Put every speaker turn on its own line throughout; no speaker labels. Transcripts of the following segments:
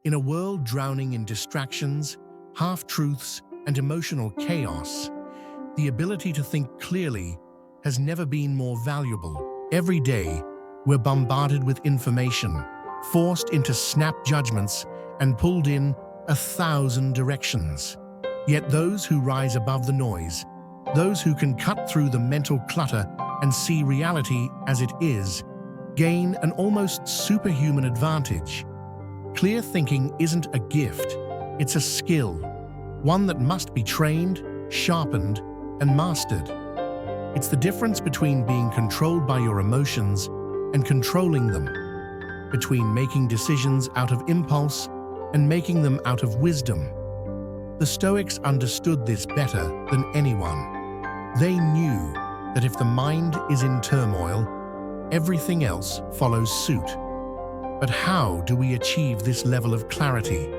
In a world drowning in distractions, half-truths, and emotional chaos, the ability to think clearly has never been more valuable. Every day, we're bombarded with information, forced into snap judgments, and pulled in 1,000 directions. Yet those who rise above the noise, those who can cut through the mental clutter and see reality as it is, gain an almost superhuman advantage. Clear thinking isn't a gift, it's a skill, one that must be trained, sharpened, and mastered. It's the difference between being controlled by your emotions and controlling them, between making decisions out of impulse and making them out of wisdom. The Stoics understood this better than anyone. They knew that if the mind is in turmoil, everything else follows suit. But how do we achieve this level of clarity?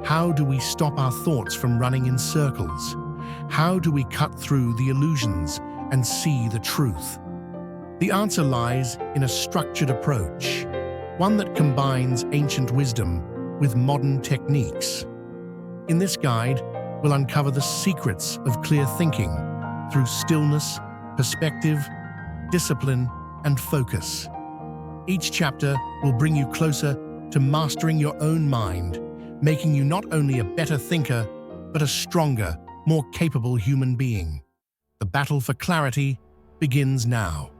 How do we stop our thoughts from running in circles? How do we cut through the illusions and see the truth? The answer lies in a structured approach, one that combines ancient wisdom with modern techniques. In this guide, we'll uncover the secrets of clear thinking through stillness, perspective, discipline, and focus. Each chapter will bring you closer to mastering your own mind, making you not only a better thinker, but a stronger, more capable human being. The battle for clarity begins now.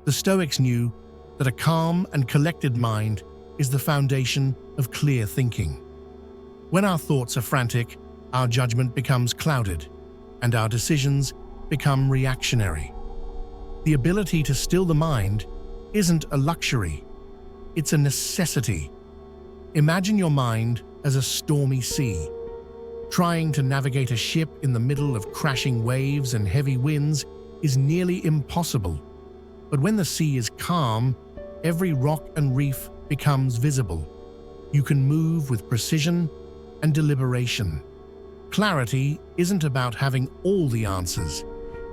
The Stoics knew that a calm and collected mind is the foundation of clear thinking. When our thoughts are frantic, our judgment becomes clouded, and our decisions become reactionary. The ability to still the mind isn't a luxury, it's a necessity. Imagine your mind as a stormy sea. Trying to navigate a ship in the middle of crashing waves and heavy winds is nearly impossible. But when the sea is calm, every rock and reef becomes visible. You can move with precision and deliberation. Clarity isn't about having all the answers.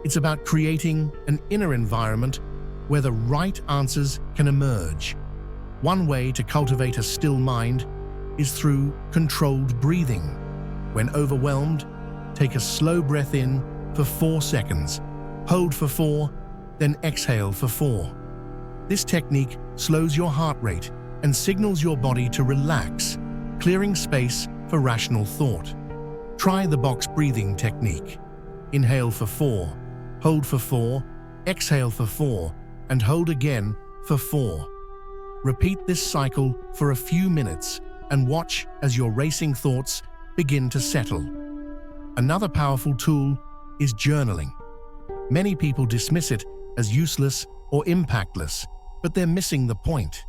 It's about creating an inner environment where the right answers can emerge. One way to cultivate a still mind is through controlled breathing. When overwhelmed, take a slow breath in for 4 seconds, hold for 4, then exhale for 4. This technique slows your heart rate and signals your body to relax, clearing space for rational thought. Try the box breathing technique. Inhale for 4, hold for 4, exhale for 4, and hold again for 4. Repeat this cycle for a few minutes and watch as your racing thoughts begin to settle. Another powerful tool is journaling. Many people dismiss it as useless or impactless, but they're missing the point.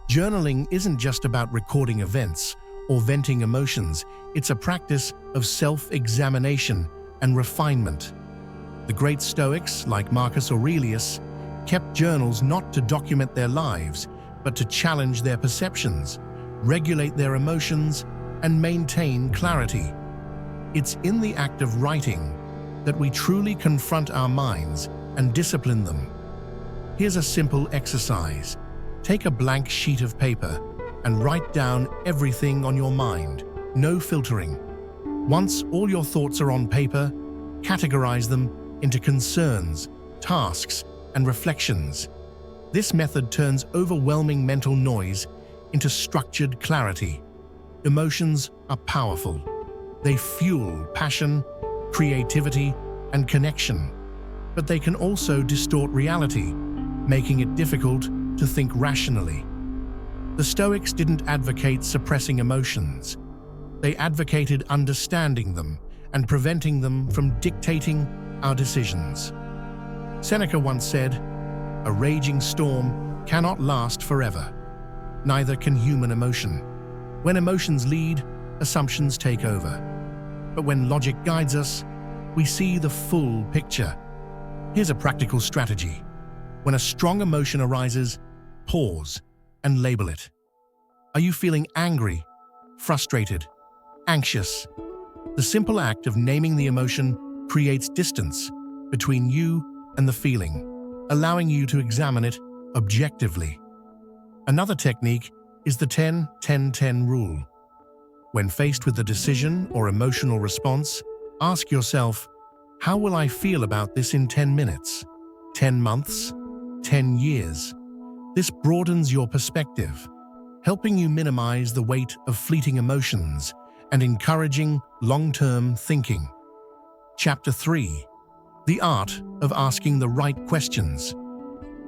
Journaling isn't just about recording events or venting emotions, it's a practice of self-examination and refinement. The great Stoics, like Marcus Aurelius, kept journals not to document their lives, but to challenge their perceptions, regulate their emotions, and maintain clarity. It's in the act of writing that we truly confront our minds and discipline them. Here's a simple exercise. Take a blank sheet of paper and write down everything on your mind, no filtering. Once all your thoughts are on paper, categorize them into concerns, tasks, and reflections. This method turns overwhelming mental noise into structured clarity. Emotions are powerful. They fuel passion, creativity, and connection. But they can also distort reality, making it difficult to think rationally. The Stoics didn't advocate suppressing emotions. They advocated understanding them and preventing them from dictating our decisions. Seneca once said, "A raging storm cannot last forever. Neither can human emotion. When emotions lead, assumptions take over. But when logic guides us, we see the full picture." Here's a practical strategy. When a strong emotion arises, pause and label it. Are you feeling angry, frustrated, anxious? The simple act of naming the emotion creates distance between you and the feeling, allowing you to examine it objectively. Another technique is the 10-10-10 rule. When faced with a decision or emotional response, ask yourself, how will I feel about this in 10 minutes, 10 months, 10 years? This broadens your perspective, helping you minimize the weight of fleeting emotions and encouraging long-term thinking. Chapter 3. The Art of Asking the Right Questions.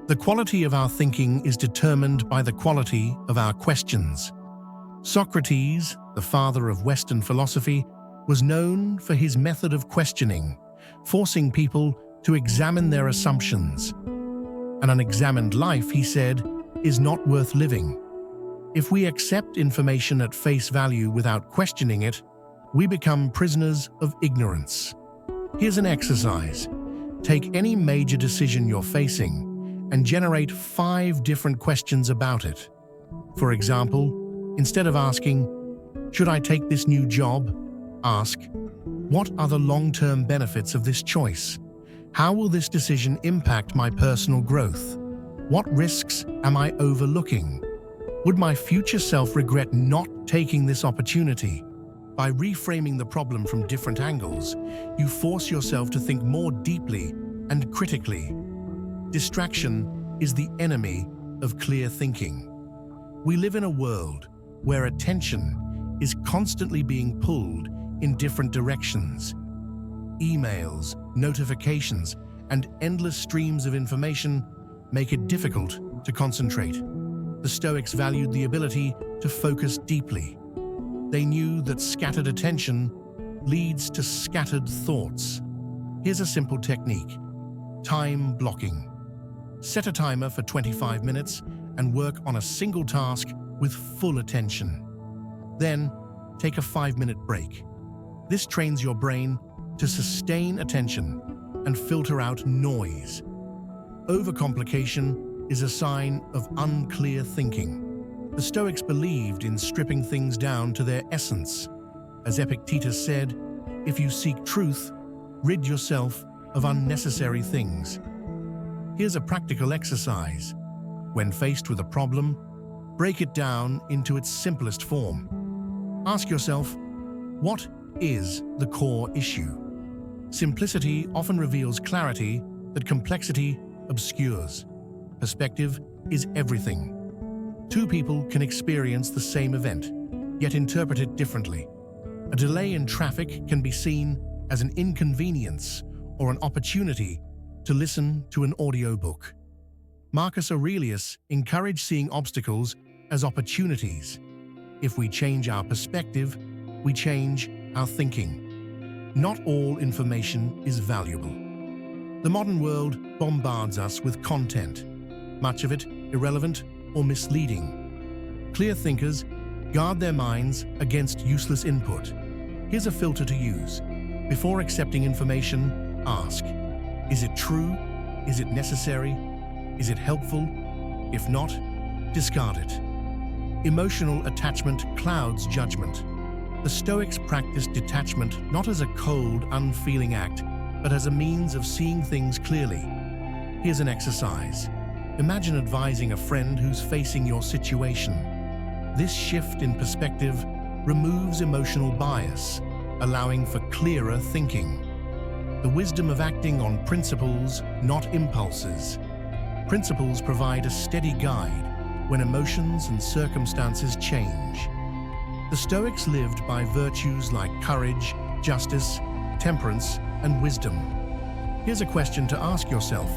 The quality of our thinking is determined by the quality of our questions. Socrates, the father of Western philosophy, was known for his method of questioning, forcing people to examine their assumptions. An unexamined life, he said, is not worth living. If we accept information at face value without questioning it, we become prisoners of ignorance. Here's an exercise. Take any major decision you're facing and generate 5 different questions about it. For example, instead of asking, "Should I take this new job?" ask, "What are the long-term benefits of this choice? How will this decision impact my personal growth? What risks am I overlooking? Would my future self regret not taking this opportunity?" By reframing the problem from different angles, you force yourself to think more deeply and critically. Distraction is the enemy of clear thinking. We live in a world where attention is constantly being pulled in different directions. Emails, notifications, and endless streams of information make it difficult to concentrate. The Stoics valued the ability to focus deeply. They knew that scattered attention leads to scattered thoughts. Here's a simple technique: time blocking. Set a timer for 25 minutes and work on a single task with full attention. Then, take a 5-minute break. This trains your brain to sustain attention and filter out noise. Overcomplication is a sign of unclear thinking. The Stoics believed in stripping things down to their essence. As Epictetus said, "If you seek truth, rid yourself of unnecessary things." Here's a practical exercise. When faced with a problem, break it down into its simplest form. Ask yourself, what is the core issue? Simplicity often reveals clarity that complexity obscures. Perspective is everything. 2 people can experience the same event, yet interpret it differently. A delay in traffic can be seen as an inconvenience or an opportunity to listen to an audiobook. Marcus Aurelius encouraged seeing obstacles as opportunities. If we change our perspective, we change our thinking. Not all information is valuable. The modern world bombards us with content, much of it irrelevant or misleading. Clear thinkers guard their minds against useless input. Here's a filter to use. Before accepting information, ask, is it true? Is it necessary? Is it helpful? If not, discard it. Emotional attachment clouds judgment. The Stoics practiced detachment not as a cold, unfeeling act, but as a means of seeing things clearly. Here's an exercise. Imagine advising a friend who's facing your situation. This shift in perspective removes emotional bias, allowing for clearer thinking. The wisdom of acting on principles, not impulses. Principles provide a steady guide when emotions and circumstances change. The Stoics lived by virtues like courage, justice, temperance, and wisdom. Here's a question to ask yourself.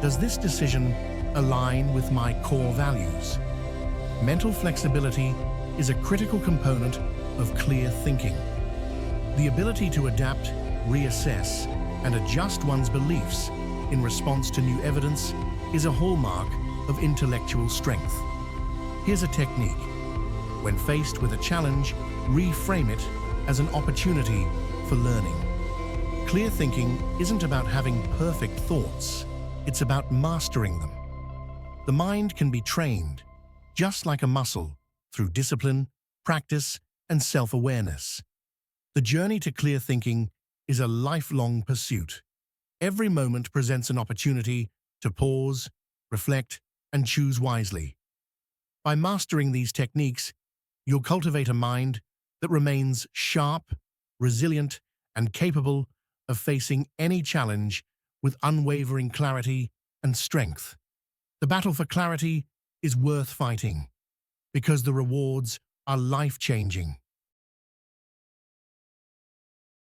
Does this decision align with my core values? Mental flexibility is a critical component of clear thinking. The ability to adapt, reassess, and adjust one's beliefs in response to new evidence is a hallmark of intellectual strength. Here's a technique. When faced with a challenge, reframe it as an opportunity for learning. Clear thinking isn't about having perfect thoughts, it's about mastering them. The mind can be trained, just like a muscle, through discipline, practice, and self-awareness. The journey to clear thinking is a lifelong pursuit. Every moment presents an opportunity to pause, reflect, and choose wisely. By mastering these techniques, you'll cultivate a mind that remains sharp, resilient, and capable of facing any challenge with unwavering clarity and strength. The battle for clarity is worth fighting because the rewards are life-changing.